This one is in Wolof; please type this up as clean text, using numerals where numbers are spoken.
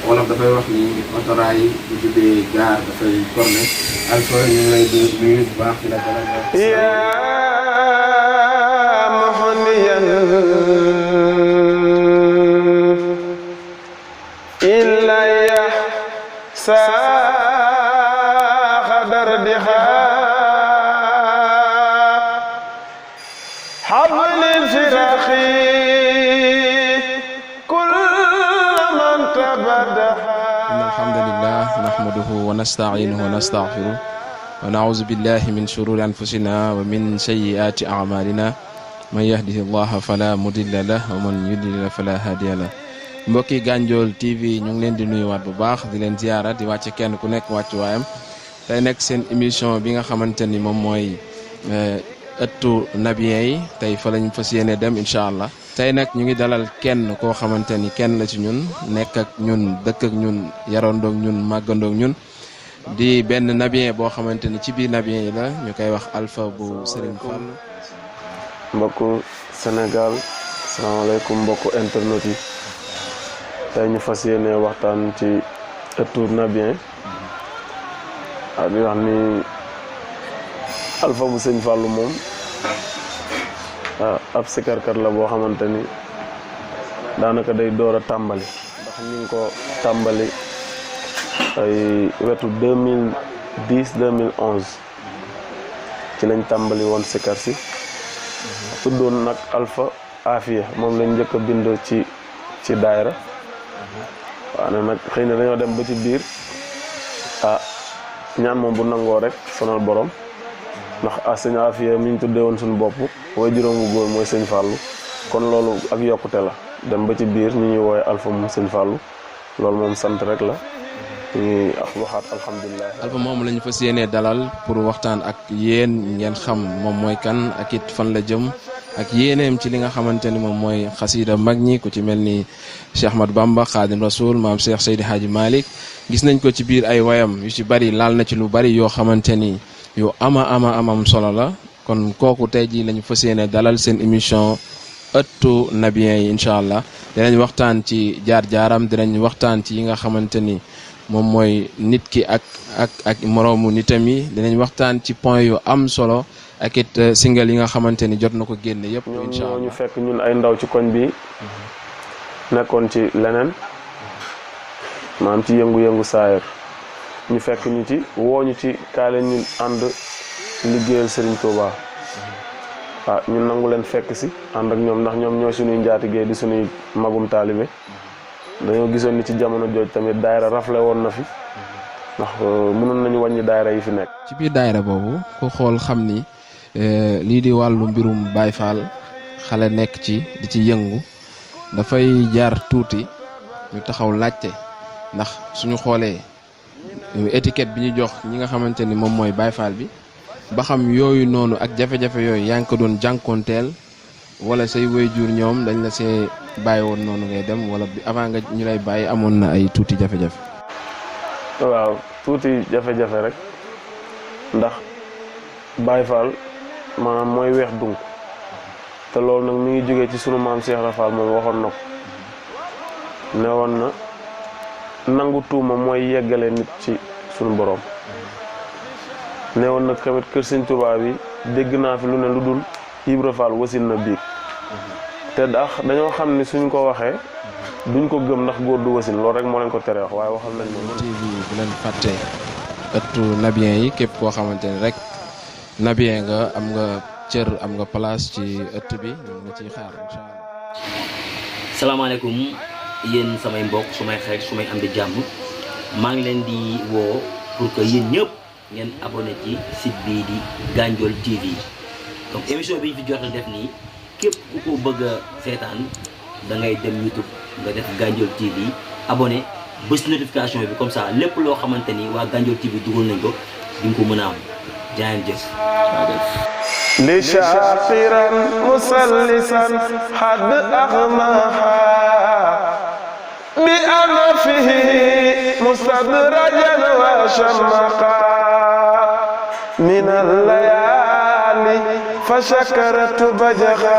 wolof dafay wax ni otoraay bu jubee gaar dafay corne Alpha ñu ngi lay nuyu bu baax di la dalal muhniyan illa ya sa khadar diha habl firaqi نحمده ونستعينه ونستغفره ونعوذ بالله من شرور أنفسنا ومن سيئات أعمالنا من يهده الله فلا مضل له ومن يضلل فلا هادي له mbokki Gandiol TV ñu ngi leen di nuyuwaat bu baax di leen ziyaara di wàcce kenn ku nekk wàccu waayam tey nekk seen émission bi nga xamante ni moom mooy ëttu nabiyen yi tey fa lañ fas yéene dem incha allah tey nag ñu ngi dalal kenn koo xamante ni kenn la ci ñun nekk ak ñun dëkk ak ñun yarandoog ñun màggandoog ñun di benn nabiyen boo xamante ni ci biir nabiyen yi la ñu koy wax Alpha bu Serigne Fall. mbokku Sénégal salaamaaleykum mbokku internet yi tey ñu fas yéene waxtaan ci ëttu nabiyen di wax ni Alpha bu Serigne Fall moom ab sikarkat la boo xamante ni daanaka day door a tàmbali ndax ñu ngi ko tàmbali ay wetu 2010 2011 ci lañ tàmbali woon sikar si tuddoon nag Alpha Afia moom lañ njëkk a bind ci daayra waaye nag xëy na dañoo dem ba ci biir ñaan moom bu nangoo rek sonal borom ndax sëñ Afia mi ñu tuddee woon suñu bopp way juróom bu góor mooy sëñ Fallou kon loolu ak yokkute la dem ba ci biir ñu ñuy woowe Alpha moom sëñ Fallou loolu moom sant rek la ñuy waxaat alhamdulilah. Alpha moom la ñu fas yéenee dalal pour waxtaan ak yéen ngeen xam moom mooy kan ak it fan la jëm ak yéeneem ci li nga xamante ni moom mooy xasida mag ñi ku ci mel ni Cheikh Ahmad Bamba Khadim Rasoul maam Cheikh Seydi Hadji Malick gis nañ ko ci biir ay wayam yu ci bari laal na ci lu bari yoo xamante ni yu amam solo la kon kooku tey jii lañu fas yéene dalal seen émission ëttu nabiyen yi incha allah dinañ waxtaan ci jaar-jaaram dinañ waxtaan ci yi nga xamante ni moom mooy nit ki ak moroomu nitam yi dinañ waxtaan ci point yu am solo ak it single yi nga xamante ni jot na ko génne yëpp incha allah ñu fekk ñun ay ndaw ci koñ bi nekkoon ci leneen maanaam ci yëngu-yëngu saayir ñu fekk ñu ci wooñu ci kaale ñu ànd liggéeyal Serigne Touba ñun nangu leen fekk si ànd ak ñoom ndax ñoom ñoo suñuy njaatigee di suñuy magum taalibe dañoo gisoon ni ci jamono jooj tamit daayira rafle woon na fi ndax mënoon nañu wàññi daayira yi fi nekk. ci biir daayira boobu ku xool xam ni lii di wàllu mbirum Baye Fall xale nekk ci di ci yëngu dafay jaar tuuti ñu taxaw laajte ndax suñu xoolee étiquette bi ñu jox ñi nga xamante ni moom mooy Baye Fall bi ba xam yooyu noonu ak jafe-jafe yooyu yaa ngi ko doon jànkoonteel wala say waajur ñoom dañ la see bàyyi woon noonu ngay dem wala bi avant nga ñu lay bàyyi amoon na ay tuuti jafe-jafe. waaw tuuti jafe-jafe rek ndax Baye Fall maanaam mooy weex dunk te loolu nag mi ngi jógee ci sunu maam Cheikh Rafal moom waxoon na ko ne woon na nangu tuuma mooy yeggale nit ci sunu borom ne woon nag tamit kër Sëñ Tuubaa bi dégg naa fi lu ne lu dul Ibra Fall wasin na biig te dañoo xam ni suñ ko waxee duñ ko gëm ndax góor du wasin loolu rek moo leen ko tere wax waaye waxal nañ moom TV bu leen fàtte ëttu nabiyen yi képp koo xamante ni rek nabiyen nga am nga cër am nga place ci ëtt bi ñu nga ciy xaar incha allah. salaamaaleykum yéen samay mbokk sumay xarit sumay am di jàmm maa ngi leen di woo pour que yéen ñëpp ngeen abonné ci site bii di Gandiol TV donc émission bi ñu fi jot a def nii képp ku ko bëgg a seetaan da ngay dem YouTube nga def Gandiol TV abonné bés notification bi comme ça lépp loo xamante ni waa Gandiol TV dugal nañ ko di nga ko mën a am jaa ngeen jëf. li shaqiran musallisan xad axmaha bi ana fihi mustadrajan wa shamaqa min allayali fa shakaratu bajaha